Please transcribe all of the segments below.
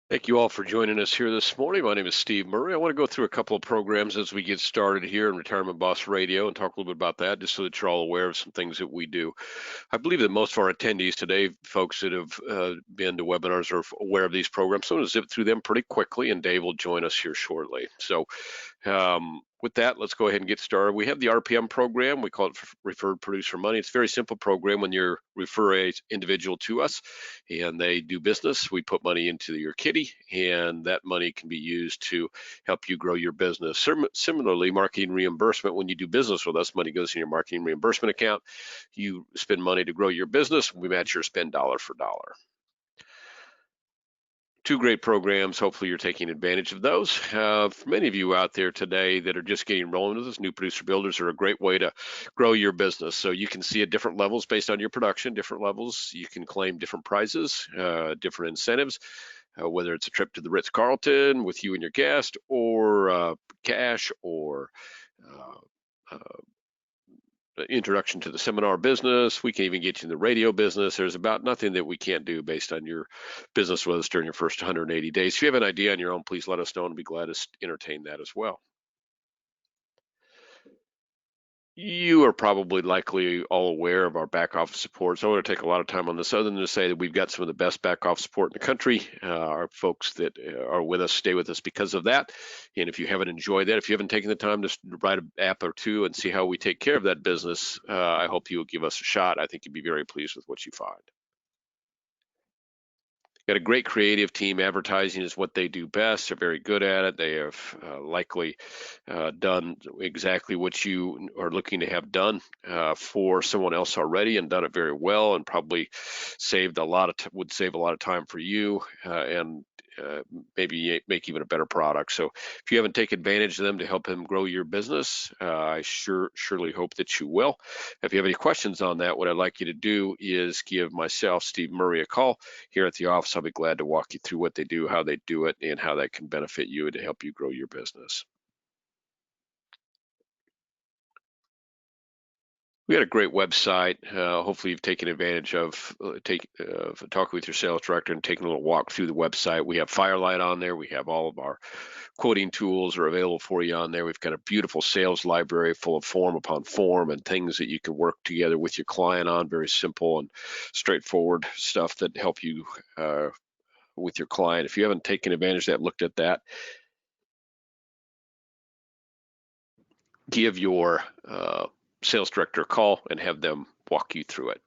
Thank you all for joining us here this morning. My name is Steve Murray. I want to go through a couple of programs as we get started here in Retirement Boss Radio and talk a little bit about that, just so that you're all aware of some things that we do. I believe that most of our attendees today, folks that have been to webinars, are aware of these programs. So I'm going to zip through them pretty quickly, and Dave will join us here shortly. With that, let's go ahead and get started. We have the RPM program. We call it Referred Producer Money. It's a very simple program. When you refer an individual to us and they do business, we put money into your kitty, and that money can be used to help you grow your business. Similarly, marketing reimbursement. When you do business with us, money goes in your marketing reimbursement account. You spend money to grow your business. We match your spend dollar for dollar. Two great programs. Hopefully you're taking advantage of those. For many of you out there today that are just getting rolling with us, new producer builders are a great way to grow your business. So you can see at different levels based on your production, different levels. You can claim different prizes, different incentives, whether it's a trip to the Ritz-Carlton with you and your guest, or cash, or uh, introduction to the seminar business. We can even get you in the radio business. There's about nothing that we can't do based on your business with us during your first 180 days. If you have an idea on your own, please let us know, and be glad to entertain that as well. You are probably likely all aware of our back office support. So I want to take a lot of time on this, other than to say that we've got some of the best back office support in the country. Our folks that are with us stay with us because of that. And if you haven't enjoyed that, if you haven't taken the time to write an app or two and see how we take care of that business, I hope you will give us a shot. I think you'd be very pleased with what you find. Got a great creative team. Advertising is what they do best. They're very good at it. They have likely done exactly what you are looking to have done for someone else already, and done it very well, and probably saved a lot of would save a lot of time for you, and maybe make even a better product. So if you haven't taken advantage of them to help them grow your business, I surely hope that you will. If you have any questions on that, what I'd like you to do is give myself, Steve Murray, a call here at the office. I'll be glad to walk you through what they do, how they do it, and how that can benefit you and to help you grow your business. We got a great website. Hopefully you've taken advantage of talking with your sales director and taking a little walk through the website. We have Firelight on there. We have all of our quoting tools are available for you on there. We've got a beautiful sales library full of form upon form and things that you can work together with your client on. Very simple and straightforward stuff that help you with your client. If you haven't taken advantage of that, looked at that, give your sales director a call and have them walk you through it.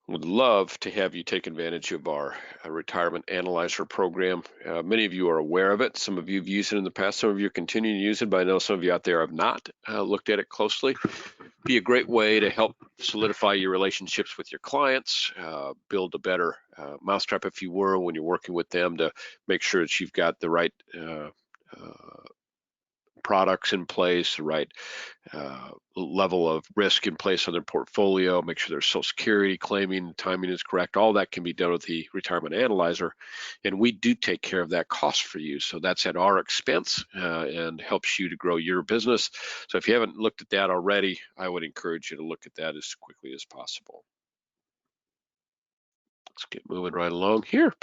Would love to have you take advantage of our retirement analyzer program. Many of you are aware of it. Some of you have used it in the past. Some of you are continuing to use it, but I know some of you out there have not looked at it closely. Be a great way to help solidify your relationships with your clients, build a better mousetrap, if you were, when you're working with them, to make sure that you've got the right products in place, the right level of risk in place on their portfolio, make sure their Social Security claiming timing is correct. All that can be done with the retirement analyzer, and we do take care of that cost for you. So that's at our expense and helps you to grow your business. So if you haven't looked at that already, I would encourage you to look at that as quickly as possible. Let's get moving right along here.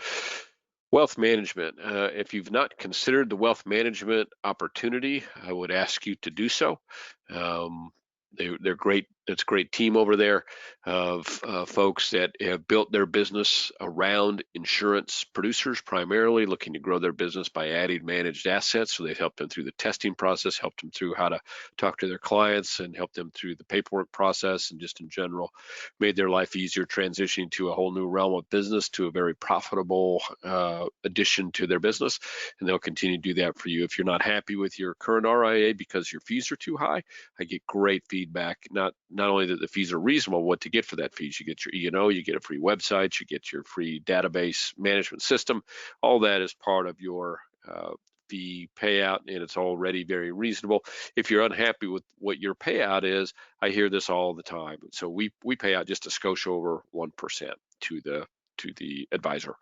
Wealth management. If you've not considered the wealth management opportunity, I would ask you to do so. They're great. It's a great team over there of folks that have built their business around insurance producers, primarily looking to grow their business by adding managed assets. So they've helped them through the testing process, helped them through how to talk to their clients, and helped them through the paperwork process, and just in general made their life easier, transitioning to a whole new realm of business, to a very profitable addition to their business. And they'll continue to do that for you. If you're not happy with your current RIA because your fees are too high, I get great feedback. Not only that the fees are reasonable, what to get for that fees. You get your E&O, you get a free website, you get your free database management system. All that is part of your fee payout, and it's already very reasonable. If you're unhappy with what your payout is, I hear this all the time. So we pay out just a skosh over 1% to the advisor.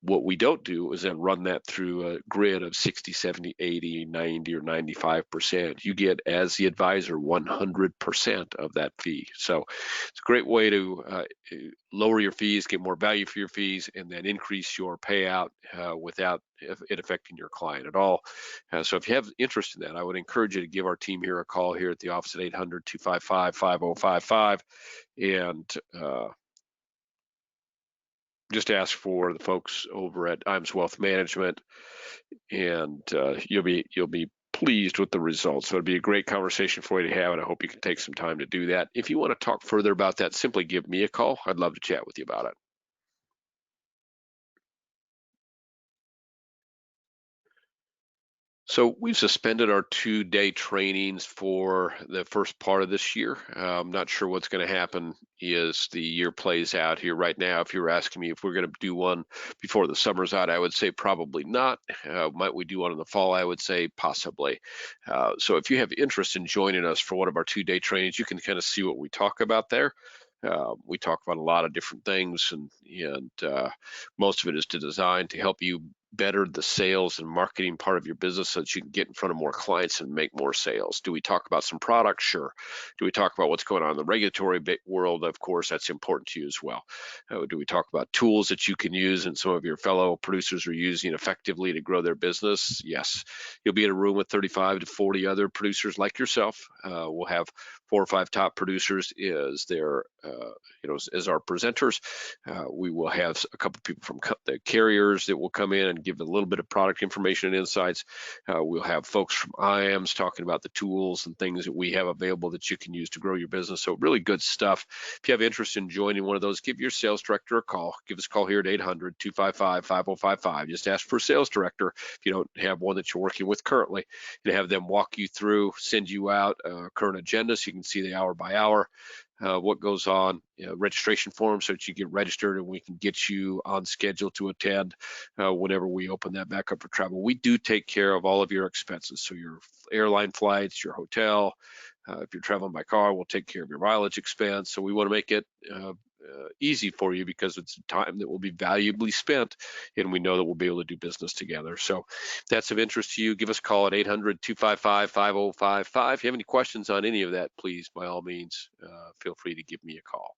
What we don't do is then run that through a grid of 60, 70, 80, 90, or 95%. You get, as the advisor, 100% of that fee. So it's a great way to lower your fees, get more value for your fees, and then increase your payout without it affecting your client at all. So if you have interest in that, I would encourage you to give our team here a call here at the office at 800-255-5055 and just ask for the folks over at IAMS Wealth Management, and you'll be pleased with the results. So it'd be a great conversation for you to have, and I hope you can take some time to do that. If you want to talk further about that, simply give me a call. I'd love to chat with you about it. So we've suspended our 2-day trainings for the first part of this year. I'm not sure what's going to happen as the year plays out here right now. If you're asking me if we're going to do one before the summer's out, I would say probably not. Might we do one in the fall? I would say possibly. So if you have interest in joining us for one of our 2-day trainings, you can kind of see what we talk about there. We talk about a lot of different things, and most of it is designed to help you better the sales and marketing part of your business so that you can get in front of more clients and make more sales. Do we talk about some products? Sure. Do we talk about what's going on in the regulatory world? Of course, that's important to you as well. Do we talk about tools that you can use and some of your fellow producers are using effectively to grow their business? Yes. You'll be in a room with 35 to 40 other producers like yourself. We'll have 4 or 5 top producers as their as our presenters. We will have a couple people from the carriers that will come in and give a little bit of product information and insights. We'll have folks from IAMS talking about the tools and things that we have available that you can use to grow your business. So really good stuff. If you have interest in joining one of those, give your sales director a call. Give us a call here at 800-255-5055. Just ask for a sales director if you don't have one that you're working with currently, and have them walk you through, send you out a current agenda so you can see the hour by hour what goes on, registration form so that you get registered and we can get you on schedule to attend whenever we open that back up for travel. We do take care of all of your expenses. So your airline flights, your hotel, if you're traveling by car, we'll take care of your mileage expense. So we want to make it easy for you because it's time that will be valuably spent, and we know that we'll be able to do business together. So if that's of interest to you, give us a call at 800-255-5055. If you have any questions on any of that, please, by all means, feel free to give me a call.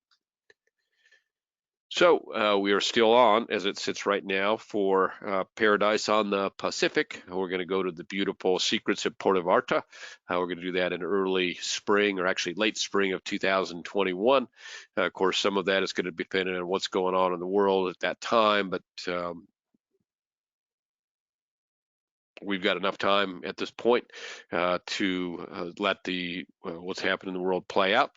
So we are still on, as it sits right now, for Paradise on the Pacific. We're going to go to the beautiful Secrets at Puerto Vallarta. We're going to do that in early spring, or actually late spring of 2021. Of course, some of that is going to be dependent on what's going on in the world at that time, but we've got enough time at this point to let what's happening in the world play out.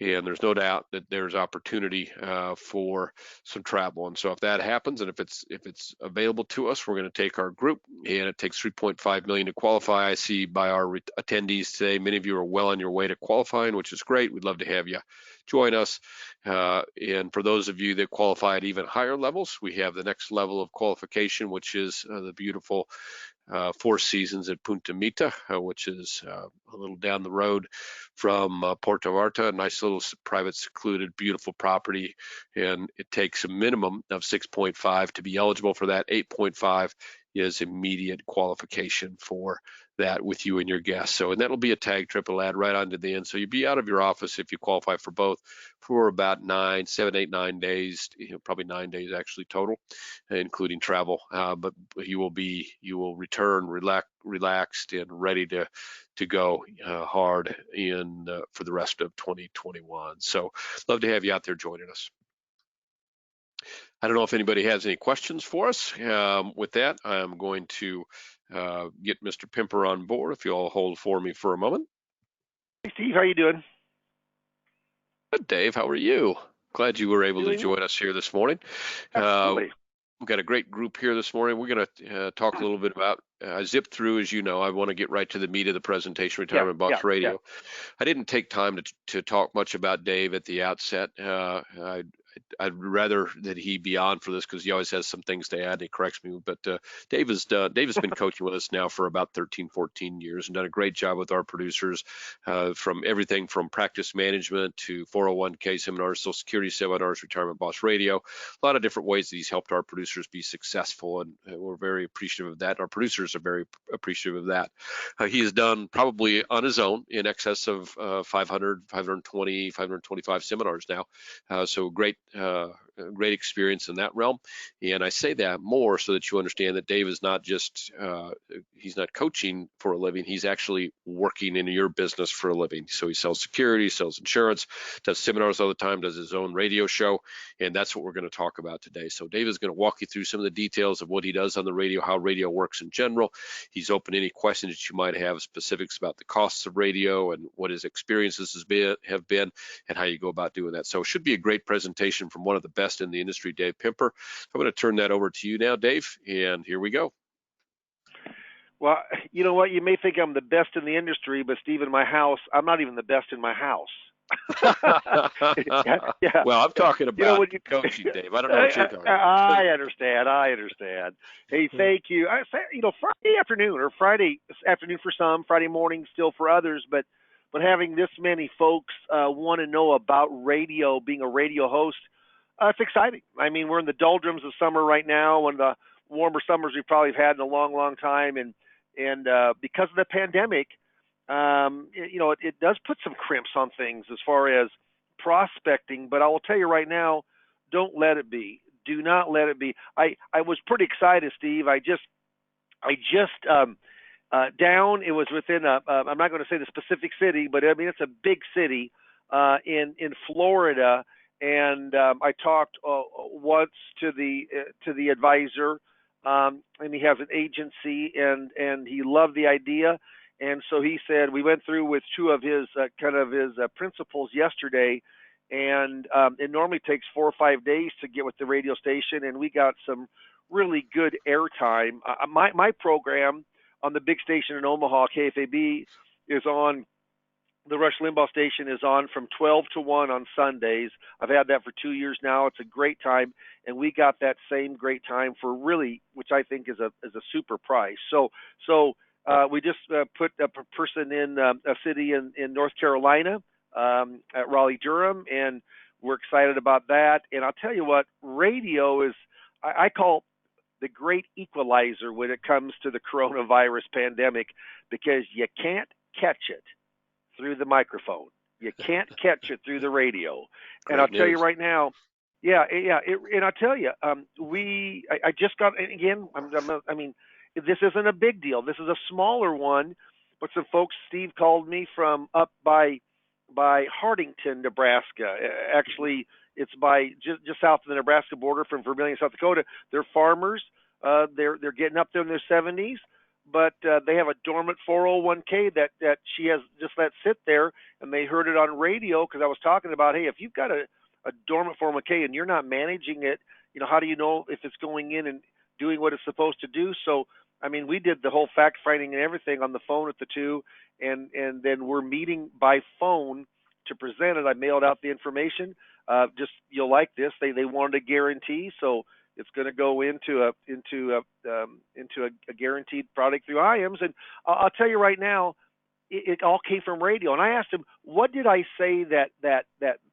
And there's no doubt that there's opportunity for some travel. And so if that happens, and if it's available to us, we're going to take our group, and it takes $3.5 million to qualify. I see by our attendees today, many of you are well on your way to qualifying, which is great. We'd love to have you join us. And for those of you that qualify at even higher levels, we have the next level of qualification, which is the beautiful 4 Seasons at Punta Mita, which is a little down the road from Puerto Vallarta, a nice little private, secluded, beautiful property. And it takes a minimum of 6.5 to be eligible for that. 8.5 is immediate qualification for that with you and your guests. So, and that'll be a tag trip. It'll add right onto the end. So you'll be out of your office if you qualify for both for about 7, 8, 9 days, probably 9 days actually total, including travel. But you will return relaxed and ready to go hard for the rest of 2021. So love to have you out there joining us. I don't know if anybody has any questions for us. With that, I'm going to get Mr. Pimper on board. If you'll hold for me for a moment. Hey, Steve, how you doing? Good, Dave. How are you? Glad you were able to join us here this morning. Absolutely. We've got a great group here this morning. We're going to talk a little bit about, I zipped through, as you know, I want to get right to the meat of the presentation, Retirement Box Radio. I didn't take time to talk much about Dave at the outset. I I'd rather that he be on for this because he always has some things to add and he corrects me. But Dave has been coaching with us now for about 13, 14 years and done a great job with our producers, from everything from practice management to 401k seminars, Social Security seminars, Retirement Boss Radio, a lot of different ways that he's helped our producers be successful, and we're very appreciative of that. Our producers are very appreciative of that. He has done probably on his own in excess of 500, 520, 525 seminars now. So great experience in that realm. And I say that more so that you understand that Dave is not just, he's not coaching for a living. He's actually working in your business for a living. So he sells security, sells insurance, does seminars all the time, does his own radio show. And that's what we're going to talk about today. So Dave is going to walk you through some of the details of what he does on the radio, how radio works in general. He's open to any questions that you might have, specifics about the costs of radio and what his experiences have been and how you go about doing that. So it should be a great presentation from one of the best in the industry, Dave Pimper. I'm going to turn that over to you now, Dave, and here we go. Well, you know what? You may think I'm the best in the industry, but Steve, in my house, I'm not even the best in my house. Yeah. Well, I'm talking about coaching, Dave. I don't know what you're talking about. I understand. Hey, thank you. Friday afternoon or Friday afternoon for some, Friday morning still for others, but having this many folks want to know about radio, being a radio host, it's exciting. I mean, we're in the doldrums of summer right now, one of the warmer summers we've probably had in a long, long time, and because of the pandemic, it does put some crimps on things as far as prospecting. But I will tell you right now, don't let it be. Do not let it be. I was pretty excited, Steve. I just down. It was within I'm not going to say the specific city, but I mean it's a big city in Florida. And I talked once to the advisor, and he has an agency, and he loved the idea. And so he said, we went through with two of his principals yesterday, and it normally takes 4 or 5 days to get with the radio station, and we got some really good airtime. My program on the big station in Omaha, KFAB, is on. The Rush Limbaugh station is on from 12 to 1 on Sundays. I've had that for 2 years now. It's a great time, and we got that same great time for really, which I think is a super price. So we just put a person in a city in North Carolina at Raleigh-Durham, and we're excited about that. And I'll tell you what, radio is, I call the great equalizer when it comes to the coronavirus pandemic, because you can't catch it through the microphone. You can't catch it through the radio. And I'll tell you right now, and I'll tell you, I just got, and again, I mean, this isn't a big deal. This is a smaller one, but some folks, Steve called me from up by Hardington, Nebraska. Actually, it's by just south of the Nebraska border from Vermilion, South Dakota. They're farmers. They're getting up there in their 70s. But they have a dormant 401k that she has just let sit there, and they heard it on radio because I was talking about, hey, if you've got a dormant 401k and you're not managing it, how do you know if it's going in and doing what it's supposed to do? So, I mean, we did the whole fact finding and everything on the phone with the two, and then we're meeting by phone to present it. I mailed out the information. Just, you'll like this. They wanted a guarantee, so it's going to go into a guaranteed product through IAMS. And I'll tell you right now, it all came from radio. And I asked him, what did I say that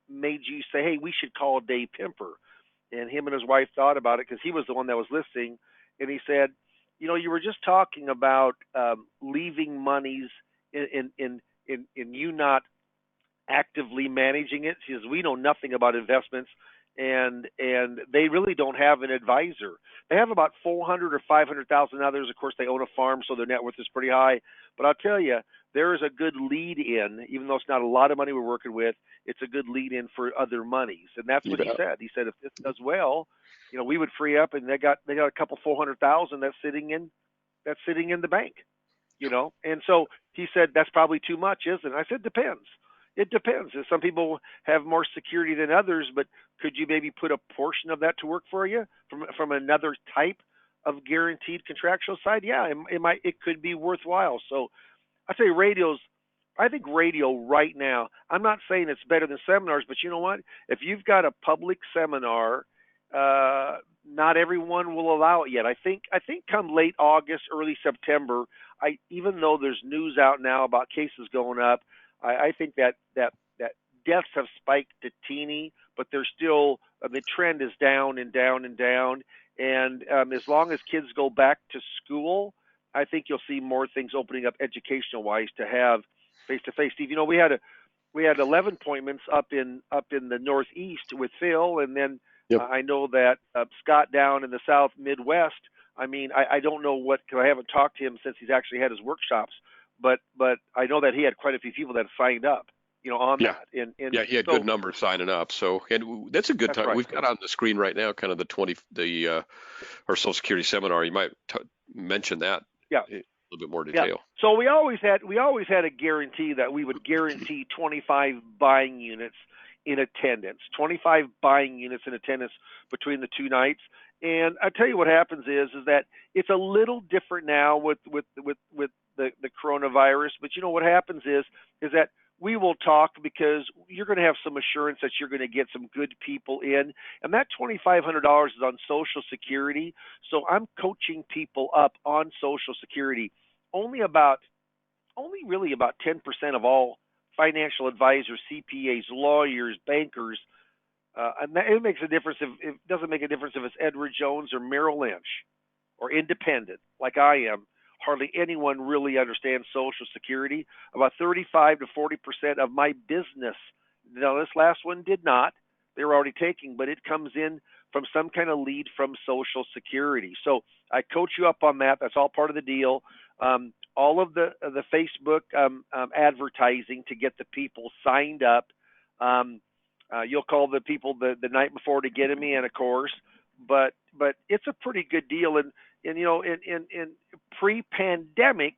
made you say, hey, we should call Dave Pimper? And him and his wife thought about it because he was the one that was listening. And he said, you were just talking about leaving monies in you not actively managing it. He says, we know nothing about investments. And they really don't have an advisor. They have about 400 or 500,000 others. Of course, they own a farm, so their net worth is pretty high. But I'll tell you, there is a good lead in, even though it's not a lot of money we're working with, it's a good lead in for other monies. And that's what he said. He said if this does well, we would free up, and they got a couple 400,000 that's sitting in the bank, And so he said that's probably too much, isn't it? I said depends. It depends. Some people have more security than others, but could you maybe put a portion of that to work for you from another type of guaranteed contractual side? Yeah, it could be worthwhile. So I say radio's I think radio right now, I'm not saying it's better than seminars, but you know what? If you've got a public seminar, not everyone will allow it yet. I think come late August, early September, even though there's news out now about cases going up, I think that deaths have spiked to teeny, but they're still the trend is down and down and down. And as long as kids go back to school, I think you'll see more things opening up educational wise to have face to face. Steve, we had 11 appointments up in the Northeast with Phil, and then Yep. I know that Scott down in the South Midwest. I mean, I don't know what because I haven't talked to him since he's actually had his workshops, but I know that he had quite a few people that signed up, on Yeah. that. And Yeah, he had so good numbers signing up. So, and that's a good that's time. right. We've got on the screen right now kind of our Social Security seminar. You might mention that Yeah. in a little bit more Yeah. detail. So we always had a guarantee that we would guarantee 25 buying units in attendance, 25 buying units in attendance between the two nights. And I tell you what happens is that it's a little different now with the coronavirus. But you know what happens is that we will talk because you're going to have some assurance that you're going to get some good people in, and that $2,500 is on Social Security. So I'm coaching people up on Social Security. Only about only really about 10% of all financial advisors, CPAs, lawyers, bankers, and it makes a difference if it doesn't make a difference if it's Edward Jones or Merrill Lynch or independent like I am. Hardly anyone really understands Social Security. About 35 to 40% of my business. Now, this last one did not. They were already taking, but it comes in from some kind of lead from Social Security. So I coach you up on that. That's all part of the deal. All of the Facebook advertising to get the people signed up. You'll call the people the night before to get them in, of course. But it's a pretty good deal. And in pre-pandemic,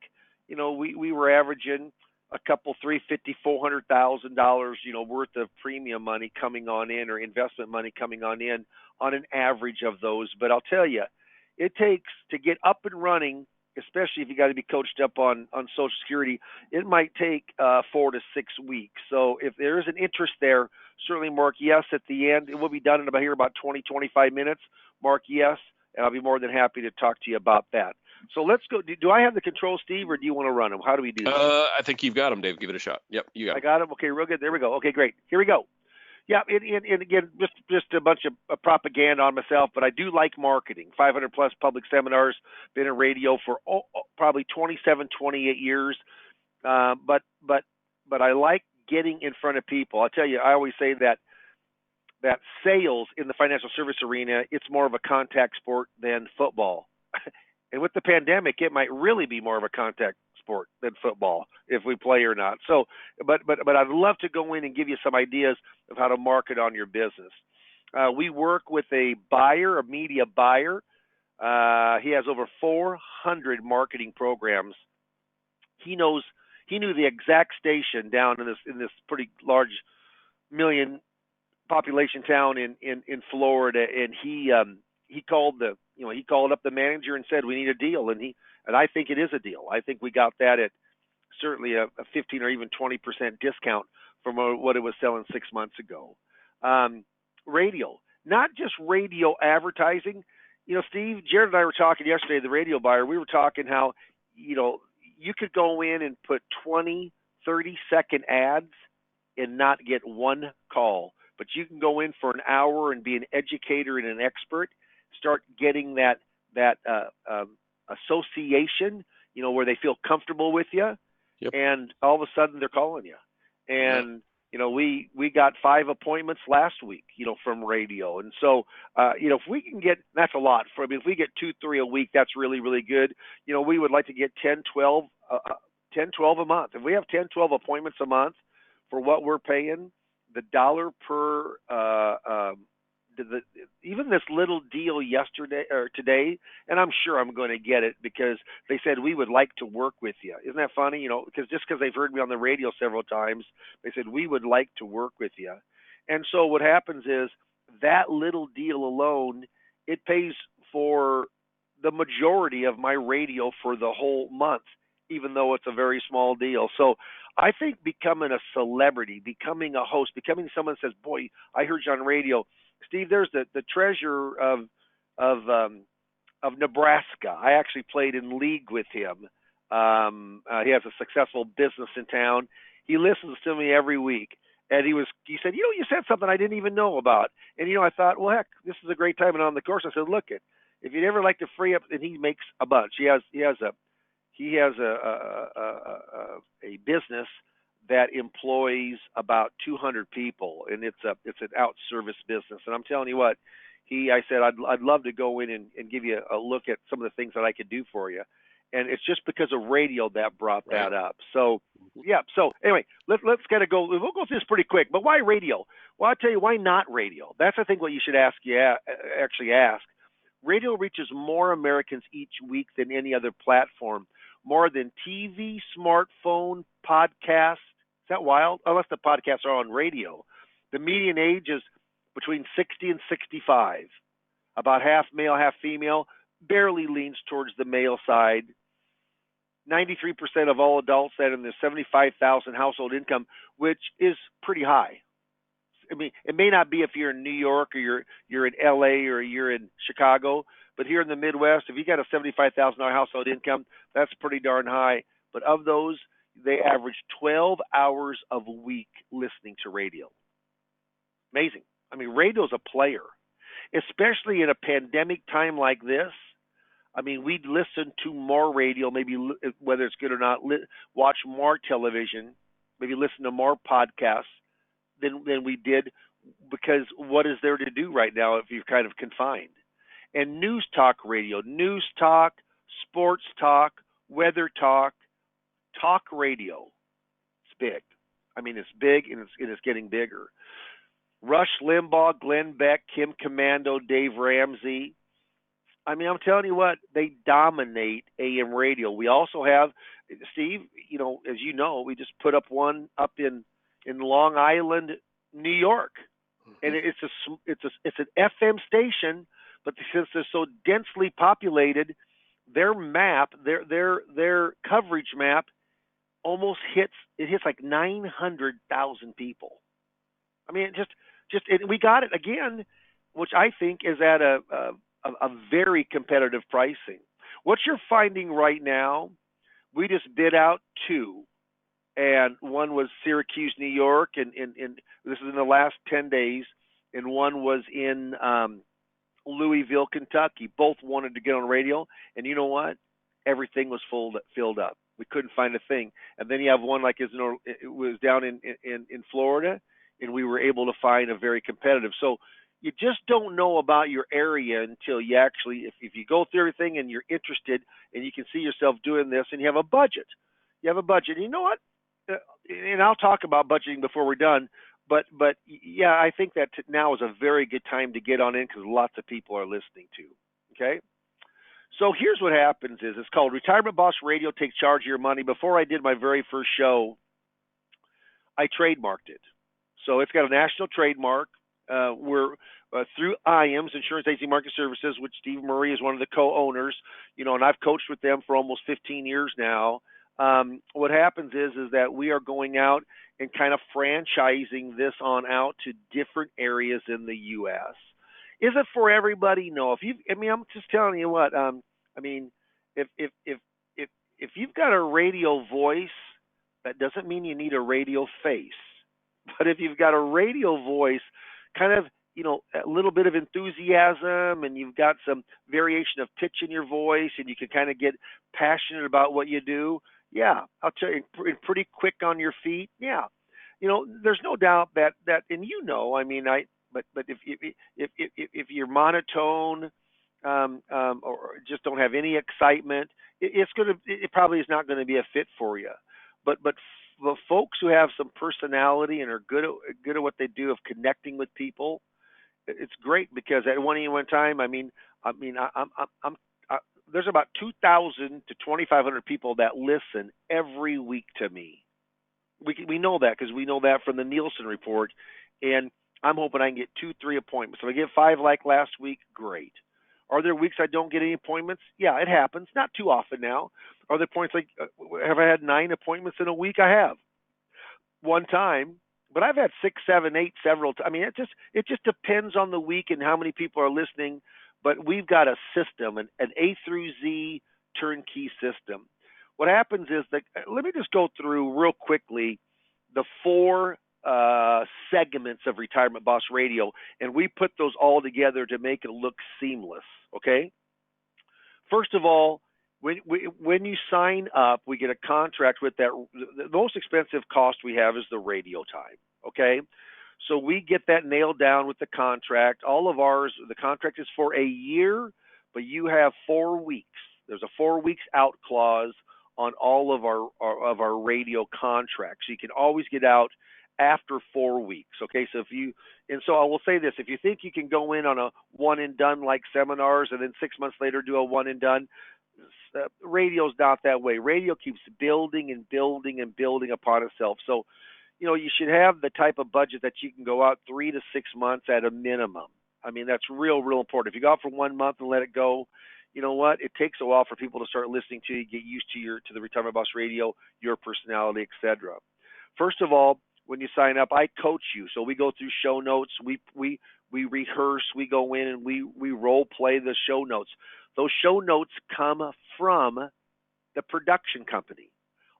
we were averaging a couple $350,000-$400,000 worth of premium money coming on in or investment money coming on in on an average of those. But I'll tell you, it takes to get up and running, especially if you got to be coached up on Social Security, it might take 4 to 6 weeks. So if there is an interest there, certainly mark yes at the end. It will be done in about 20, 25 minutes. Mark yes, and I'll be more than happy to talk to you about that. So let's go. Do I have the control, Steve, or do you want to run them? How do we do this? I think you've got them, Dave. Give it a shot. Yep, you got I them. got them. Okay, real good. There we go. Okay, great. Here we go. Yeah, and again, just a bunch of propaganda on myself, but I do like marketing. 500 plus public seminars, been in radio for probably 27, 28 years. But I like getting in front of people. I'll tell you, I always say that sales in the financial service arena, it's more of a contact sport than football. And with the pandemic, it might really be more of a contact sport than football if we play or not. So, but I'd love to go in and give you some ideas of how to market on your business. We work with a media buyer. He has over 400 marketing programs. He knew the exact station down in this pretty large million population town in Florida, and he called up the manager and said we need a deal, and I think it is a deal. I think we got that at certainly a 15 or even 20% discount from what it was selling 6 months ago. Radio, not just radio advertising. Steve, Jared and I were talking yesterday, the radio buyer, we were talking how, you could go in and put 20, 30-second ads and not get one call. But you can go in for an hour and be an educator and an expert, start getting that association, where they feel comfortable with you, Yep. and all of a sudden they're calling you. And we got 5 appointments last week, from radio. And so, if we can get, that's a lot for me. If we get 2, 3 a week, that's really, really good. We would like to get 10, 12 a month. If we have 10, 12 appointments a month for what we're paying, the dollar per, even this little deal yesterday or today, and I'm sure I'm going to get it because they said we would like to work with you. Isn't that funny? Because they've heard me on the radio several times, they said we would like to work with you. And so what happens is that little deal alone, it pays for the majority of my radio for the whole month, even though it's a very small deal. So I think becoming a celebrity, becoming a host, becoming someone that says, "Boy, I heard you on radio, Steve." There's the treasurer of Nebraska. I actually played in league with him. He has a successful business in town. He listens to me every week, and he said, you said something I didn't even know about, and I thought, well, heck, this is a great time. And on the course, I said, look, if you'd ever like to free up, and he makes a bunch. He has a business that employs about 200 people, and it's an out service business. And I'm telling you what, I said I'd love to go in and give you a look at some of the things that I could do for you, and it's just because of radio that brought that up. So yeah. So anyway, let's kind of go. We'll go through this pretty quick. But why radio? Well, I'll tell you why not radio. That's I think what you should actually ask. Radio reaches more Americans each week than any other platform, more than TV, smartphone, podcast. Is that wild? Unless the podcasts are on radio. The median age is between 60 and 65. About half male, half female. Barely leans towards the male side. 93% of all adults that in the 75,000 household income, which is pretty high. I mean, it may not be if you're in New York or you're in LA or you're in Chicago, but here in the Midwest, if you got a $75,000 household income, that's pretty darn high. But of those, they average 12 hours a week listening to radio. Amazing. I mean, radio's a player, especially in a pandemic time like this. I mean, we'd listen to more radio, maybe whether it's good or not, watch more television, maybe listen to more podcasts than we did, because what is there to do right now if you're kind of confined? And news talk radio, news talk, sports talk, weather talk, talk radio. It's big. I mean, it's big, and it's getting bigger. Rush Limbaugh, Glenn Beck, Kim Commando, Dave Ramsey. I mean, I'm telling you what, they dominate AM radio. We also have, Steve, as you know, we just put up one up in Long Island, New York, and it's an FM station, but since they're so densely populated, their map, their coverage map, almost hits like 900,000 people. I mean, we got it again, which I think is at a very competitive pricing. What you're finding right now, we just bid out two. And one was Syracuse, New York, and this is in the last 10 days, and one was in Louisville, Kentucky. Both wanted to get on radio, and you know what? Everything was filled up. We couldn't find a thing. And then you have one like it was down in Florida, and we were able to find a very competitive. So you just don't know about your area until you actually, if you go through everything and you're interested and you can see yourself doing this and you have a budget. You have a budget. And you know what? And I'll talk about budgeting before we're done, but yeah, I think that now is a very good time to get on in because lots of people are listening to. Okay, so here's what happens: it's called Retirement Boss Radio Takes Charge of Your Money. Before I did my very first show, I trademarked it, so it's got a national trademark. We're through IAMS, Insurance Agency Market Services, which Steve Murray is one of the co-owners. And I've coached with them for almost 15 years now. What happens is that we are going out and kind of franchising this on out to different areas in the U.S. Is it for everybody? No. I'm just telling you what. If you've got a radio voice, that doesn't mean you need a radio face. But if you've got a radio voice, kind of, a little bit of enthusiasm, and you've got some variation of pitch in your voice, and you can kind of get passionate about what you do. Yeah, I'll tell you, pretty quick on your feet. Yeah, there's no doubt that, and but if you're monotone, or just don't have any excitement, it probably is not going to be a fit for you. But the folks who have some personality and are good at what they do of connecting with people, it's great, because at one time, there's about 2,000 to 2,500 people that listen every week to me. We know that because we know that from the Nielsen report, and I'm hoping I can get 2-3 appointments. If I get 5 like last week, great. Are there weeks I don't get any appointments? Yeah, it happens. Not too often now. Are there points like, have I had 9 appointments in a week? I have. one time, but I've had six, seven, eight, several. I mean, it just depends on the week and how many people are listening. But we've got a system, an A through Z turnkey system. What happens is that let me just go through real quickly the four segments of Retirement Boss Radio, and we put those all together to make it look seamless. Okay. First of all, when you sign up, we get a contract with that. The most expensive cost we have is the radio time. Okay, so we get that nailed down with the contract. All of ours, the contract is for a year, but you have 4 weeks. There's a 4 weeks out clause on all of our radio contracts. So you can always get out after 4 weeks. Okay, so so I will say this: if you think you can go in on a one and done like seminars, and then 6 months later do a one and done, radio's not that way. Radio keeps building and building and building upon itself. So, you should have the type of budget that you can go out 3 to 6 months at a minimum. I mean, that's real important. If you go out for 1 month and let it go, you know what? It takes a while for people to start listening to you, get used to the Retirement Boss Radio, your personality, etc. First of all, when you sign up, I coach you. So we go through show notes. We rehearse. We go in and we role play the show notes. Those show notes come from the production company.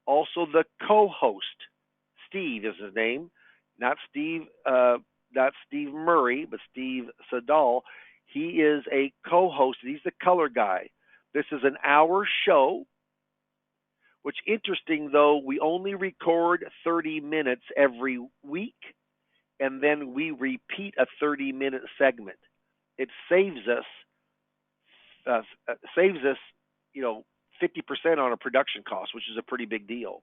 Also, the co-host, Steve is his name, not Steve Murray, but Steve Sadal. He is a co-host. He's the color guy. This is an hour show, which interesting though, we only record 30 minutes every week, and then we repeat a 30-minute segment. It saves us 50% on a production cost, which is a pretty big deal.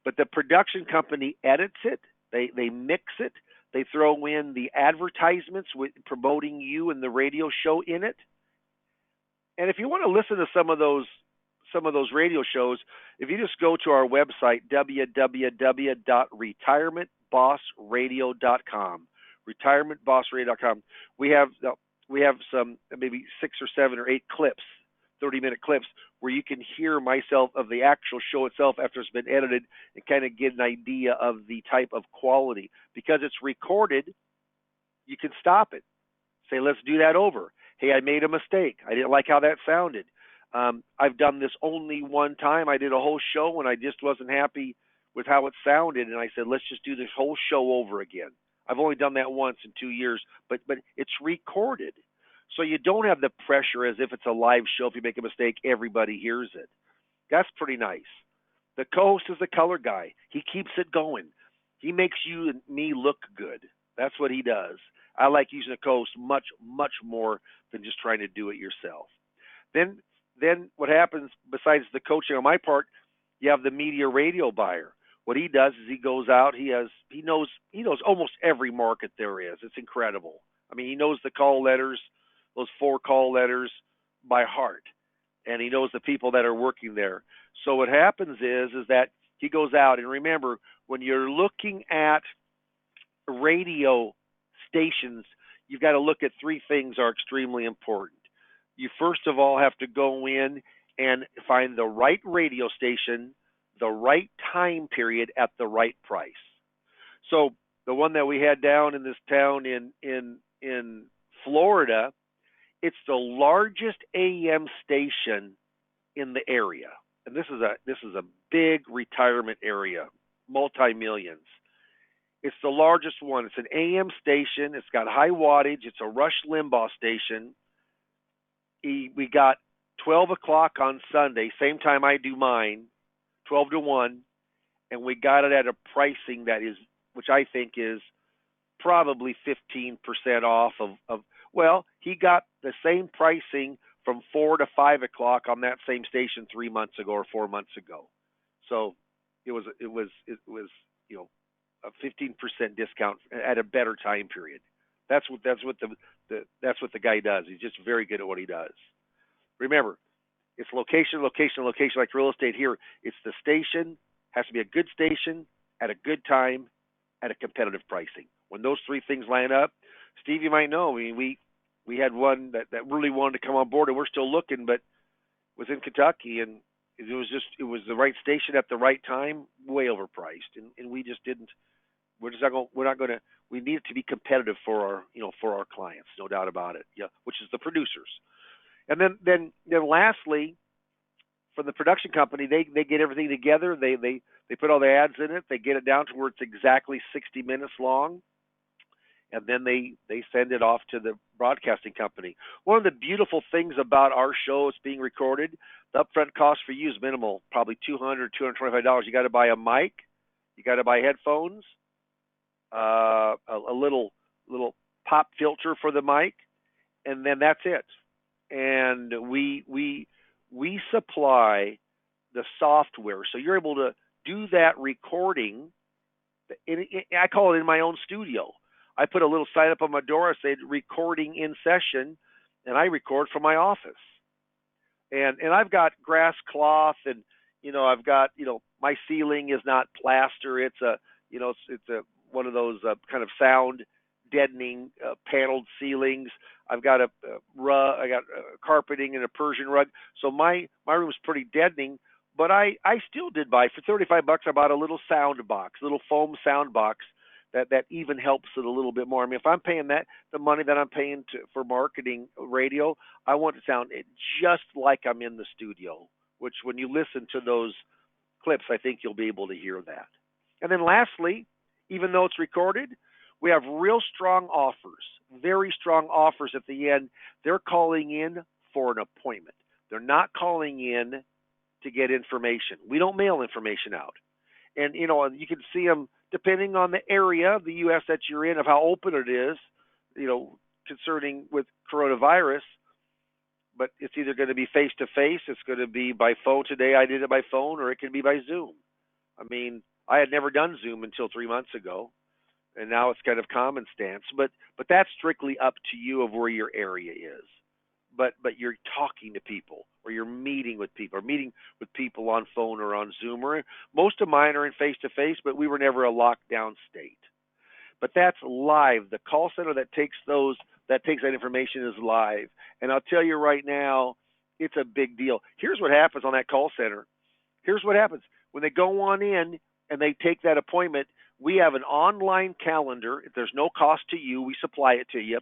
But the production company edits it, they mix it, they throw in the advertisements with promoting you and the radio show in it. And if you want to listen to some of those radio shows, if you just go to our website, www.retirementbossradio.com, retirementbossradio.com, we have some maybe 6 or 7 or 8 clips, 30-minute clips, where you can hear myself of the actual show itself after it's been edited and kind of get an idea of the type of quality. Because it's recorded, you can stop it. Say, let's do that over. Hey, I made a mistake. I didn't like how that sounded. I've done this only one time. I did a whole show and I just wasn't happy with how it sounded. And I said, let's just do this whole show over again. I've only done that once in 2 years, but it's recorded. So you don't have the pressure as if it's a live show. If you make a mistake, everybody hears it. That's pretty nice. The co-host is the color guy. He keeps it going. He makes you and me look good. That's what he does. I like using a co-host much, much more than just trying to do it yourself. Then what happens besides the coaching on my part, you have the media radio buyer. What he does is he goes out. He knows almost every market there is. It's incredible. I mean, he knows the call letters, those 4 call letters by heart, and he knows the people that are working there. So what happens is that he goes out, and remember, when you're looking at radio stations, you've got to look at 3 things are extremely important. You first of all have to go in and find the right radio station, the right time period at the right price. So the one that we had down in this town in Florida, it's the largest AM station in the area, and this is a big retirement area, multi-millions. It's the largest one. It's an AM station. It's got high wattage. It's a Rush Limbaugh station. We got 12 o'clock on Sunday, same time I do mine, 12 to 1, and we got it at a pricing that is, which I think is probably 15% off of well, he got the same pricing from 4 to 5 o'clock on that same station 3 months ago or 4 months ago. So it was a 15% discount at a better time period. That's what the guy does. He's just very good at what he does. Remember, it's location, location, location. Like real estate here, it's the station has to be a good station at a good time at a competitive pricing. When those 3 things line up, Steve, you might know. I mean, we had one that really wanted to come on board, and we're still looking, but was in Kentucky, and it was the right station at the right time, way overpriced, and we just didn't. We're not going to. We need it to be competitive for our for our clients, no doubt about it. Yeah, which is the producers. And then lastly, from the production company, they get everything together. They put all the ads in it. They get it down to where it's exactly 60 minutes long, and then they send it off to the broadcasting company. One of the beautiful things about our show is being recorded. The upfront cost for you is minimal, probably $225. You got to buy a mic, you got to buy headphones, a little pop filter for the mic, and then that's it. And we supply the software, so you're able to do that recording. I call it in my own studio. I put a little sign up on my door. I said recording in session, and I record from my office. And I've got grass cloth, and I've got my ceiling is not plaster. It's a it's a one of those kind of sound deadening paneled ceilings. I've got a rug. I got carpeting and a Persian rug. So my room is pretty deadening. But I still did buy for $35. I bought a little sound box, little foam sound box that even helps it a little bit more. I mean, if I'm paying the money that I'm paying for marketing radio, I want to sound just like I'm in the studio. Which, when you listen to those clips, I think you'll be able to hear that. And then lastly, even though it's recorded, we have real strong offers, very strong offers at the end. They're calling in for an appointment. They're not calling in to get information. We don't mail information out. And, you can see them depending on the area of the U.S. that you're in, of how open it is, concerning with coronavirus. But it's either going to be face-to-face, it's going to be by phone. Today I did it by phone, or it can be by Zoom. I mean, I had never done Zoom until 3 months ago, and now it's kind of common stance. But that's strictly up to you of where your area is. But you're talking to people, or you're meeting with people, or meeting with people on phone or on Zoom. Or most of mine are in face-to-face, but we were never a lockdown state. But that's live. The call center that takes that information is live. And I'll tell you right now, it's a big deal. Here's what happens on that call center. Here's what happens. When they go on in and they take that appointment, we have an online calendar. There's no cost to you. We supply it to you.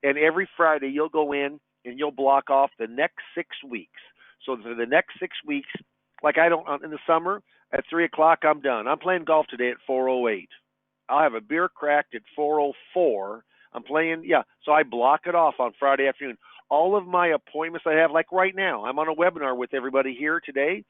And every Friday you'll go in and you'll block off the next 6 weeks. So for the next 6 weeks, like in the summer, at 3 o'clock, I'm done. I'm playing golf today at 4:08. I'll have a beer cracked at 4:04. I'm playing, so I block it off on Friday afternoon. All of my appointments I have, like right now, I'm on a webinar with everybody here today.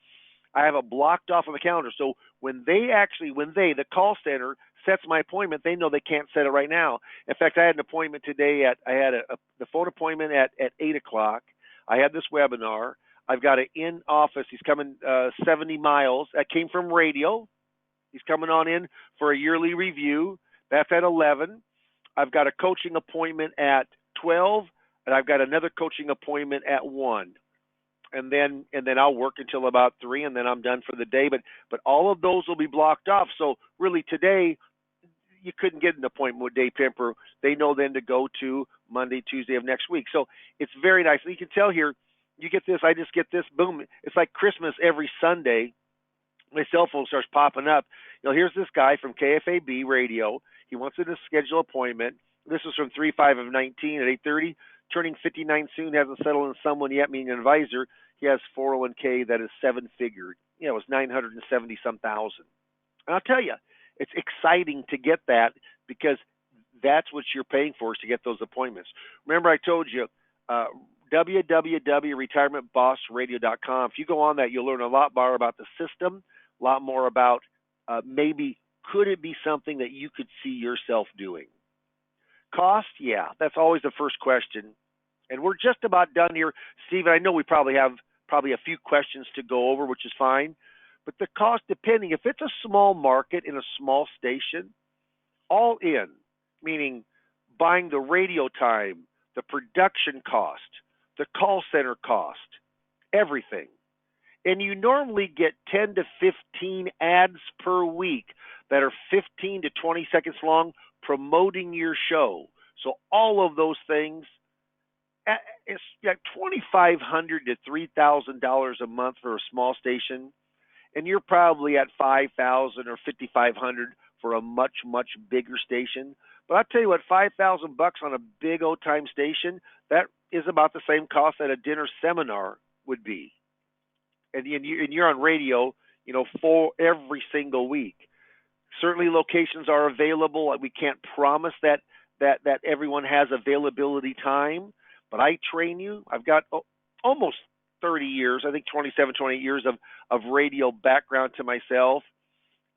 I have it blocked off on the calendar. So when the call center sets my appointment, they know they can't set it right now. In fact, I had an appointment today the phone appointment at 8 o'clock. I had this webinar. I've got an in-office. He's coming 70 miles. That came from radio. He's coming on in for a yearly review. That's at 11. I've got a coaching appointment at 12, and I've got another coaching appointment at 1. And then I'll work until about 3, and then I'm done for the day. But all of those will be blocked off. So really today, you couldn't get an appointment with Dave Pimper. They know then to go to Monday, Tuesday of next week. So it's very nice. And you can tell here, you get this, I just get this, boom. It's like Christmas every Sunday. My cell phone starts popping up. Here's this guy from KFAB radio. He wants to schedule an appointment. This was from 3/5 of 19 at 8:30. Turning 59 soon, hasn't settled on someone yet, meaning an advisor. He has 401k that is 7-figured. It was 970-some thousand. And I'll tell you, it's exciting to get that, because that's what you're paying for, is to get those appointments. Remember, I told you, www.retirementbossradio.com. If you go on that, you'll learn a lot more about the system, a lot more about maybe could it be something that you could see yourself doing. Cost, yeah, that's always the first question. And we're just about done here. Stephen, I know we probably have a few questions to go over, which is fine. But the cost, depending, if it's a small market in a small station, all in, meaning buying the radio time, the production cost, the call center cost, everything. And you normally get 10 to 15 ads per week that are 15 to 20 seconds long, promoting your show. So all of those things, it's like $2,500 to $3,000 a month for a small station, and you're probably at 5,000 or 5,500 for a much bigger station. But I'll tell you what, 5,000 bucks on a big old time station, that is about the same cost that a dinner seminar would be. And you're on radio, for every single week. Certainly, locations are available. We can't promise that everyone has availability time, but I train you. I've got almost 30 years, I think 27, 28 years of radio background to myself.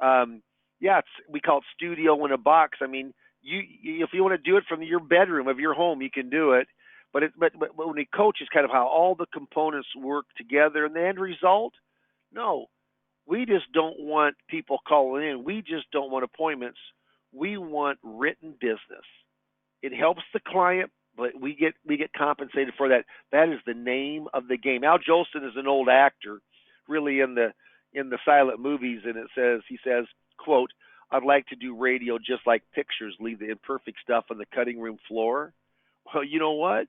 We call it studio in a box. I mean, if you want to do it from your bedroom of your home, you can do it. But when we coach, is kind of how all the components work together, and the end result. No, we just don't want people calling in. We just don't want appointments. We want written business. It helps the client, but we get compensated for that. That is the name of the game. Al Jolson is an old actor, really in the silent movies, and he says, quote, "I'd like to do radio just like pictures leave the imperfect stuff on the cutting room floor." Well, you know what?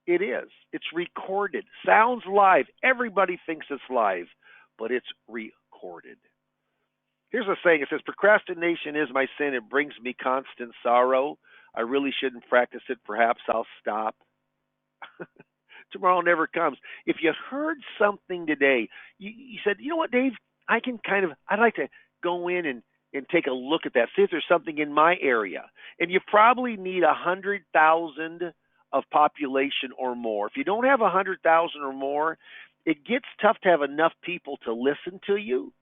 It is. It's recorded. Sounds live. Everybody thinks it's live, but it's recorded. Here's a saying. It says, "Procrastination is my sin. It brings me constant sorrow. I really shouldn't practice it. Perhaps I'll stop." Tomorrow never comes. If you heard something today, you said, "You know what, Dave? I'd like to go in and take a look at that, see if there's something in my area." And you probably need 100,000 of population or more. If you don't have 100,000 or more, it gets tough to have enough people to listen to you.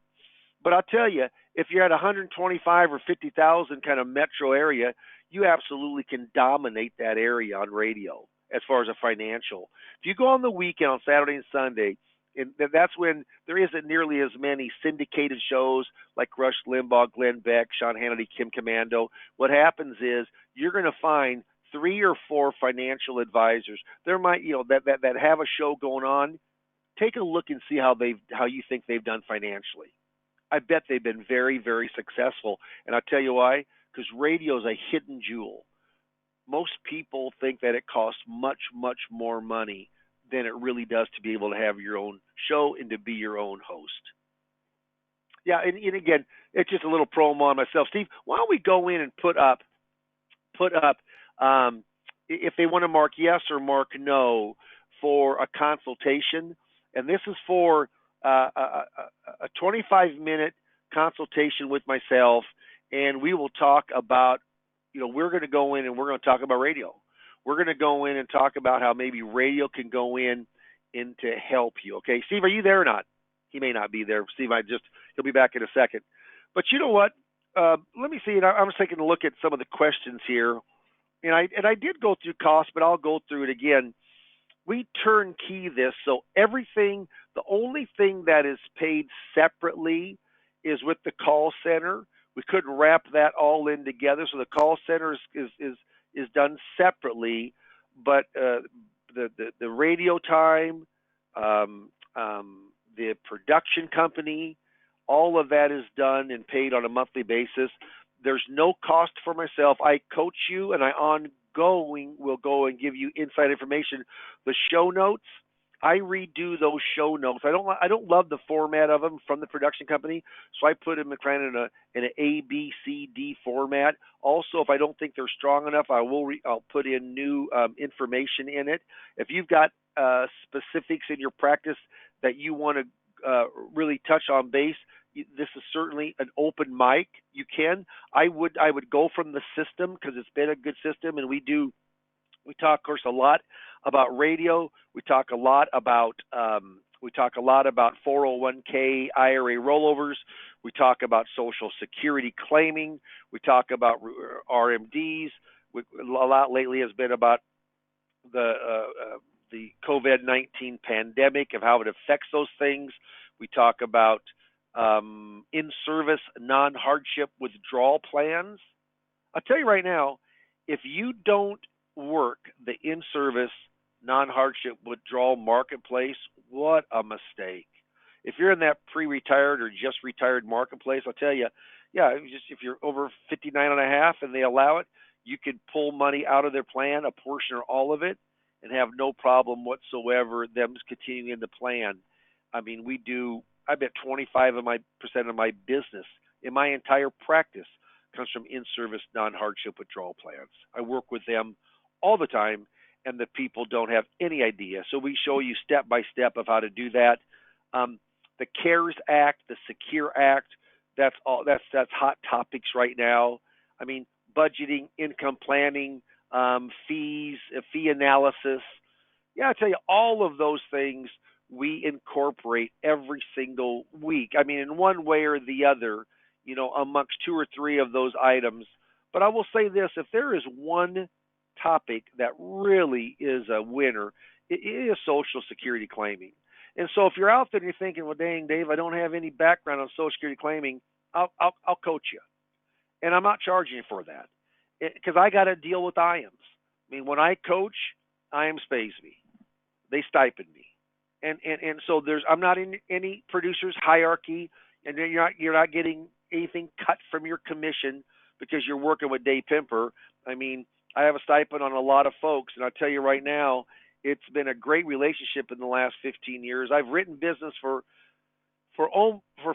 But I'll tell you, if you're at 125 or 50,000 kind of metro area, you absolutely can dominate that area on radio as far as a financial. If you go on the weekend on Saturday and Sunday, and that's when there isn't nearly as many syndicated shows like Rush Limbaugh, Glenn Beck, Sean Hannity, Kim Commando. What happens is you're going to find 3 or 4 financial advisors. There might, that have a show going on. Take a look and see how you think they've done financially. I bet they've been very, very successful. And I'll tell you why. Because radio is a hidden jewel. Most people think that it costs much more money than it really does to be able to have your own show and to be your own host. Yeah, and again, it's just a little promo on myself. Steve, why don't we go in and put up if they want to mark yes or mark no for a consultation. And this is for a 25-minute consultation with myself, and we will talk about, we're going to go in and we're going to talk about radio. We're going to go in and talk about how maybe radio can go in to help you. Okay, Steve, are you there or not? He may not be there. Steve, he'll be back in a second. But you know what? Let me see. I was taking a look at some of the questions here, and I did go through cost, but I'll go through it again. We turnkey this, so everything. The only thing that is paid separately is with the call center. We couldn't wrap that all in together, so the call center is done separately. But the radio time, the production company, all of that is done and paid on a monthly basis. There's no cost for myself. I coach you, and I ongoing will go and give you inside information. The show notes, I redo those show notes. I don't love the format of them from the production company, so I put them kind of in an A, B, C, D format. Also, if I don't think they're strong enough, I'll put in new information in it. If you've got specifics in your practice that you want to really touch on base, this is certainly an open mic. You can. I would go from the system because it's been a good system, and we talk, of course, a lot about radio. We talk a lot about 401k IRA rollovers. We talk about Social Security claiming. We talk about RMDs. A lot lately has been about the COVID-19 pandemic, of how it affects those things. We talk about in-service non-hardship withdrawal plans. I'll tell you right now, if you don't work the in-service non-hardship withdrawal marketplace, what a mistake. If you're in that pre-retired or just retired marketplace, I'll tell you, if you're over 59 and a half and they allow it, you could pull money out of their plan, a portion or all of it, and have no problem whatsoever them continuing in the plan. I mean, I bet 25% of my business in my entire practice comes from in-service non-hardship withdrawal plans. I work with them all the time, and the people don't have any idea. So we show you step by step of how to do that. The CARES Act, the Secure Act, that's all. That's hot topics right now. I mean, budgeting, income planning, fees, fee analysis. Yeah, I tell you, all of those things we incorporate every single week. I mean, in one way or the other, amongst two or three of those items. But I will say this: if there is one topic that really is a winner, it is Social Security claiming. And so if you're out there and you're thinking, well, dang, Dave, I don't have any background on Social Security claiming, I'll coach you. And I'm not charging you for that because I got to deal with IAMS. I mean, when I coach, IAMS pays me. They stipend me. And so I'm not in any producer's hierarchy, and then you're not getting anything cut from your commission because you're working with Dave Pimper. I mean, I have a stipend on a lot of folks, and I'll tell you right now, it's been a great relationship in the last 15 years. I've written business for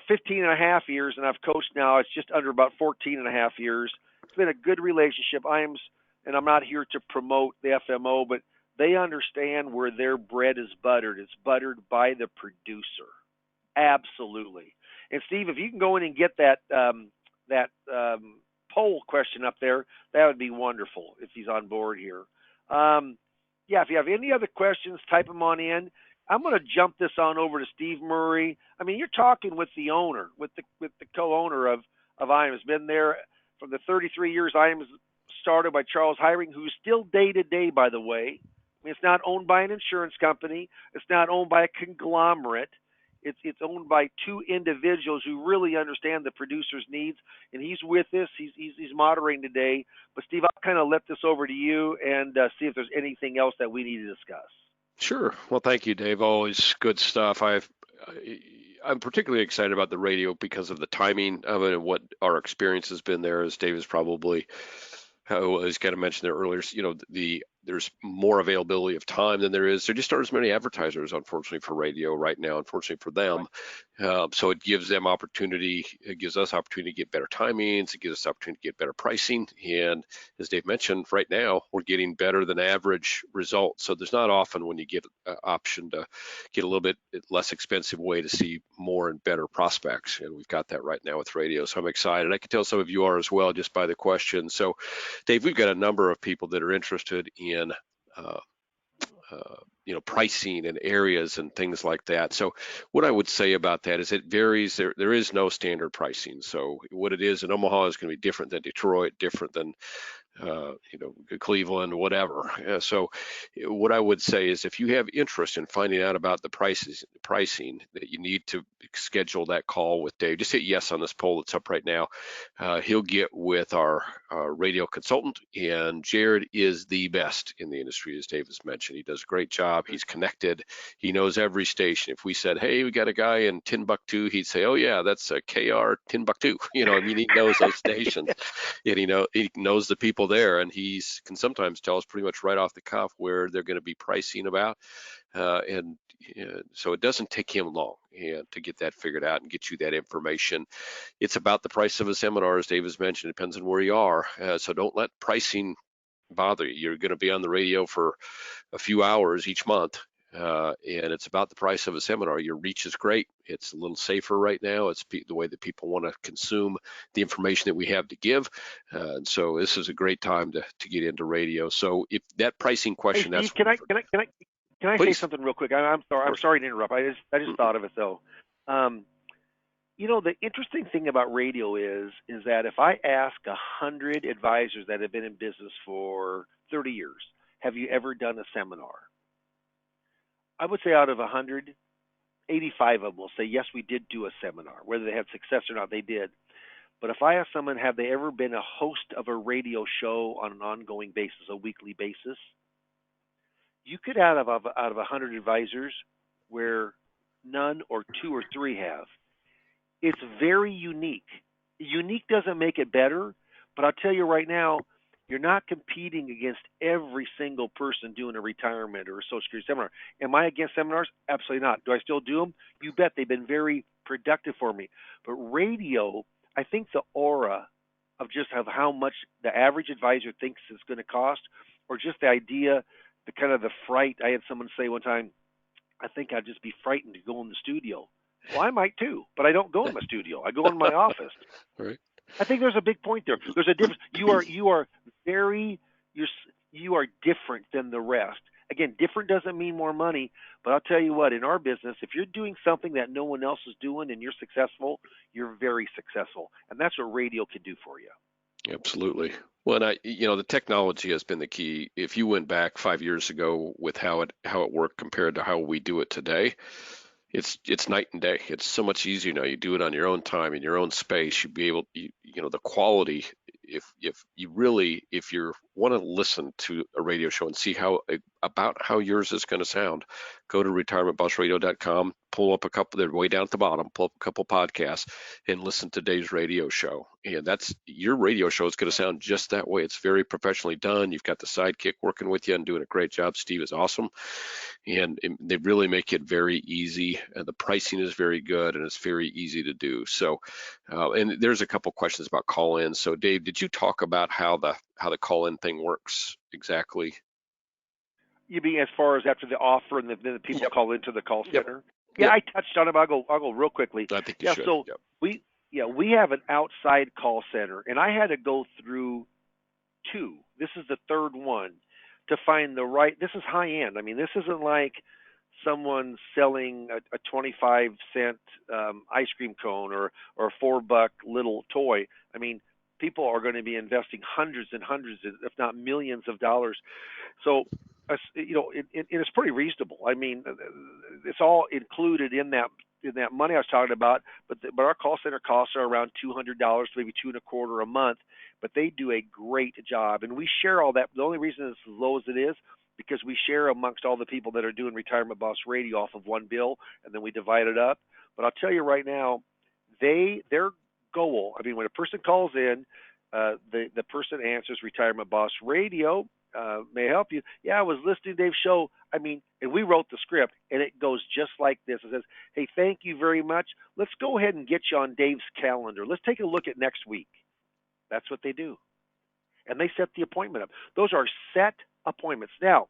15 and a half years, and I've coached now. It's just under about 14 and a half years. It's been a good relationship. And I'm not here to promote the FMO, but they understand where their bread is buttered. It's buttered by the producer. Absolutely. And Steve, if you can go in and get that poll question up there, that would be wonderful if he's on board here. Yeah, if you have any other questions, type them on in. I'm going to jump this on over to Steve Murray. I mean, you're talking with the owner, with the co-owner of IAMS. Been there from the 33 years IAMS started by Charles Hiring, who's still day to day, by the way. I mean, it's not owned by an insurance company. It's not owned by a conglomerate. It's owned by two individuals who really understand the producer's needs, and he's with us. He's moderating today. But Steve, I'll kind of let this over to you and see if there's anything else that we need to discuss. Sure. Well, thank you, Dave. Always good stuff. I'm particularly excited about the radio because of the timing of it and what our experience has been there. As Dave has probably was kind of mentioned there earlier, there's more availability of time than there is. There just aren't as many advertisers, unfortunately, for radio right now, unfortunately for them. So it gives them opportunity. It gives us opportunity to get better timings. It gives us opportunity to get better pricing. And as Dave mentioned, right now, we're getting better than average results. So there's not often when you get an option to get a little bit less expensive way to see more and better prospects. And we've got that right now with radio. So I'm excited. I can tell some of you are as well just by the question. So Dave, we've got a number of people that are interested in pricing and areas and things like that. So what I would say about that is it varies. There is no standard pricing. So what it is in Omaha is going to be different than Detroit, different than Cleveland, whatever. So what I would say is if you have interest in finding out about the pricing, that you need to schedule that call with Dave. Just hit yes on this poll that's up right now. He'll get with our radio consultant, and Jared is the best in the industry, as Dave has mentioned. He does a great job. He's connected. He knows every station. If we said, hey, we got a guy in Timbuktu, he'd say, oh yeah, that's a KR Timbuktu. I mean, he knows those stations, and he knows the people there, and he can sometimes tell us pretty much right off the cuff where they're going to be pricing about, and so it doesn't take him long to get that figured out and get you that information. It's about the price of a seminar, as Dave has mentioned. It depends on where you are, so don't let pricing bother you. You're going to be on the radio for a few hours each month, and it's about the price of a seminar. Your reach is great. It's a little safer right now. It's the way that people want to consume the information that we have to give. And so this is a great time to get into radio. So if that pricing question, hey, Steve, that's can I say something real quick? I'm sorry. I'm sorry to interrupt. I just thought of it though. The interesting thing about radio is that if I ask 100 advisors that have been in business for 30 years, have you ever done a seminar? I would say out of 100, 85 of them will say, yes, we did do a seminar. Whether they had success or not, they did. But if I ask someone, have they ever been a host of a radio show on an ongoing basis, a weekly basis? You could out of 100 advisors where none or two or three have. It's very unique. Unique doesn't make it better, but I'll tell you right now, You're not competing against every single person doing a retirement or a Social Security seminar. Am I against seminars? Absolutely not. Do I still do them? You bet. They've been very productive for me. But radio, I think the aura of just of how much the average advisor thinks it's going to cost, or just the idea, the kind of the fright. I had someone say one time, I think I'd just be frightened to go in the studio. Well, I might too, but I don't go in my studio. I go in my office. Right. I think there's a big point there. There's a difference. You are very you're you are different than the rest. Again, different doesn't mean more money, but I'll tell you what, in our business, if you're doing something that no one else is doing and you're successful, you're very successful. And that's what radio can do for you. Absolutely. Well, and the technology has been the key. If you went back 5 years ago with how it worked compared to how we do it today, it's night and day. It's so much easier now. You do it on your own time in your own space. You be able, the quality. If you want to listen to a radio show and see how yours is going to sound, go to retirementbossradio.com, pull up a couple. They're way down at the bottom. Pull up a couple podcasts and listen to today's radio show. And that's your radio show is going to sound just that way. It's very professionally done. You've got the sidekick working with you and doing a great job. Steve is awesome. And they really make it very easy. The pricing is very good, and it's very easy to do. So, and there's a couple questions about call-in. So, Dave, did you talk about how the call-in thing works exactly? You mean as far as after the offer and then the people Yep. call into the call Yep. center? Yeah, Yep. I touched on it. But I'll go real quickly. I think you Yeah, should. so Yep. we have an outside call center, and I had to go through two. This is the third one to find the right. This is high end. I mean, this isn't like someone selling a 25-cent ice cream cone or a $4 little toy. I mean, people are going to be investing hundreds and hundreds, if not millions of dollars. So, it's pretty reasonable. I mean, it's all included in that money I was talking about. But our call center costs are around $200, maybe two and a quarter a month. But they do a great job, and we share all that. The only reason it's as low as it is because we share amongst all the people that are doing Retirement Boss Radio off of one bill, and then we divide it up. But I'll tell you right now, their goal. I mean, when a person calls in, the person answers Retirement Boss Radio. May I help you? Yeah, I was listening to Dave's show. I mean, and we wrote the script, and it goes just like this. It says, hey, thank you very much. Let's go ahead and get you on Dave's calendar. Let's take a look at next week. That's what they do. And they set the appointment up. Those are set appointments. Now,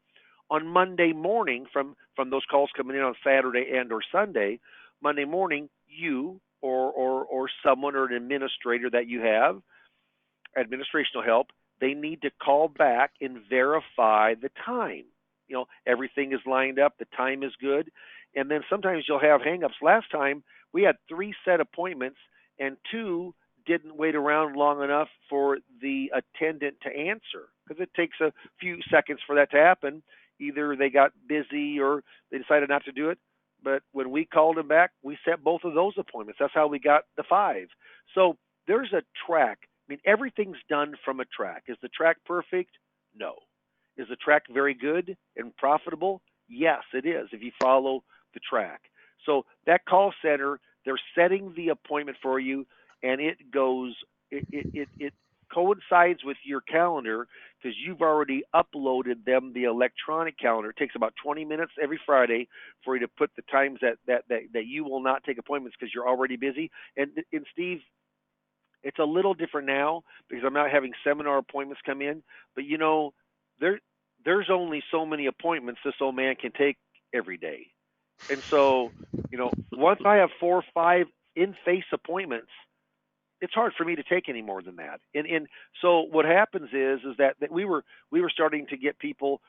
on Monday morning, from those calls coming in on Saturday and or Sunday, Monday morning, you or someone or an administrator that you have, administrational help, they need to call back and verify the time. Everything is lined up, the time is good, and then sometimes you'll have hangups. Last time we had 3 set appointments and 2 didn't wait around long enough for the attendant to answer because it takes a few seconds for that to happen. Either they got busy or they decided not to do it. But when we called them back, we set both of those appointments. That's how we got the 5. So there's a track. I mean, everything's done from a track. Is the track perfect? No. Is the track very good and profitable? Yes, it is if you follow the track. So that call center, they're setting the appointment for you, and it coincides with your calendar because you've already uploaded them the electronic calendar. It takes about 20 minutes every Friday for you to put the times that you will not take appointments because you're already busy. And Steve, it's a little different now because I'm not having seminar appointments come in, but there's only so many appointments this old man can take every day. And so, once I have 4 or 5 in-face appointments, it's hard for me to take any more than that. And so what happens is that we were starting to get people,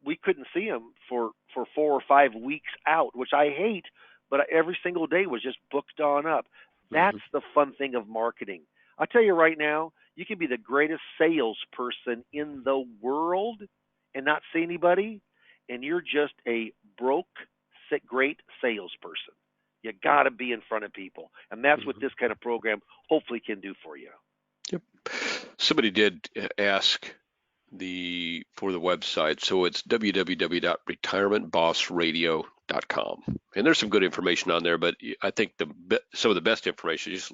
we couldn't see them for 4 or 5 weeks out, which I hate, but every single day was just booked on up. That's the fun thing of marketing. I'll tell you right now, you can be the greatest salesperson in the world and not see anybody, and you're just a broke, great salesperson. You got to be in front of people, and that's what this kind of program hopefully can do for you. Yep. Somebody did ask for the website, so it's www.retirementbossradio.com. com. And there's some good information on there, but I think some of the best information is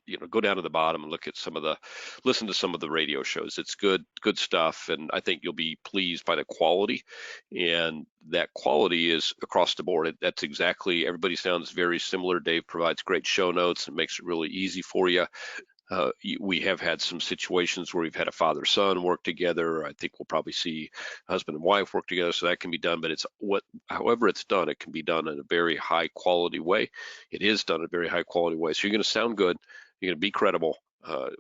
just go down to the bottom and listen to some of the radio shows. It's good stuff, and I think you'll be pleased by the quality, and that quality is across the board. That's exactly, everybody sounds very similar. Dave provides great show notes and makes it really easy for you. We have had some situations where we've had a father-son work together. I think we'll probably see husband and wife work together, so that can be done. But however it's done, it can be done in a very high quality way. It is done in a very high quality way. So you're going to sound good. You're going to be credible.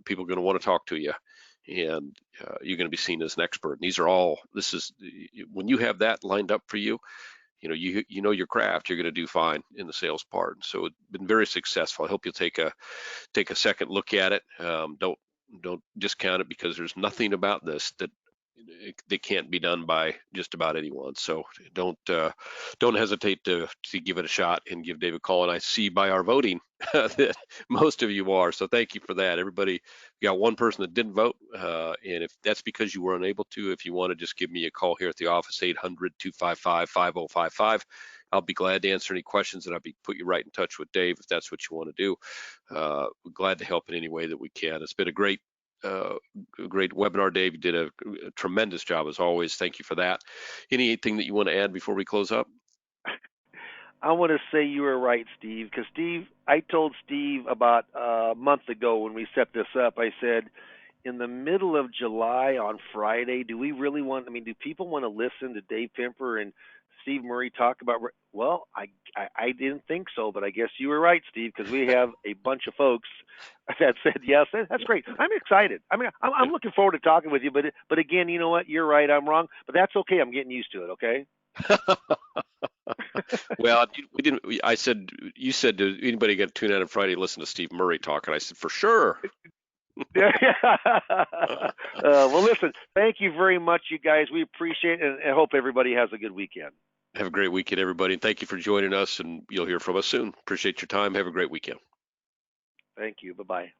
People are going to want to talk to you, and you're going to be seen as an expert. And when you have that lined up for you, you know your craft. You're going to do fine in the sales part. So it's been very successful. I hope you'll take a second look at it. Don't discount it, because there's nothing about this that can't be done by just about anyone. So don't hesitate to give it a shot and give Dave a call. And I see by our voting that most of you are. So thank you for that. Everybody, we got one person that didn't vote, and if that's because you were unable to, if you want to just give me a call here at the office, 800-255-5055. I'll be glad to answer any questions, and I'll put you right in touch with Dave if that's what you want to do. We're glad to help in any way that we can. It's been a great webinar, Dave. You did a tremendous job as always. Thank you for that. Anything that you want to add before we close up? I want to say you were right, Steve, because I told Steve about a month ago when we set this up, I said, in the middle of July on Friday, do people want to listen to Dave Pimper and Steve Murray talk about? Well, I didn't think so, but I guess you were right, Steve, because we have a bunch of folks that said yes. That's great. I'm excited. I'm looking forward to talking with you. But again, you know what? You're right. I'm wrong, but that's okay. I'm getting used to it. Okay. Well, we didn't. You said, to anybody got to tune out on Friday and listen to Steve Murray talk? And I said, for sure. Well, listen, thank you very much, you guys. We appreciate it, and I hope everybody has a good weekend. Have a great weekend, everybody. And thank you for joining us, and you'll hear from us soon. Appreciate your time. Have a great weekend. Thank you. Bye-bye.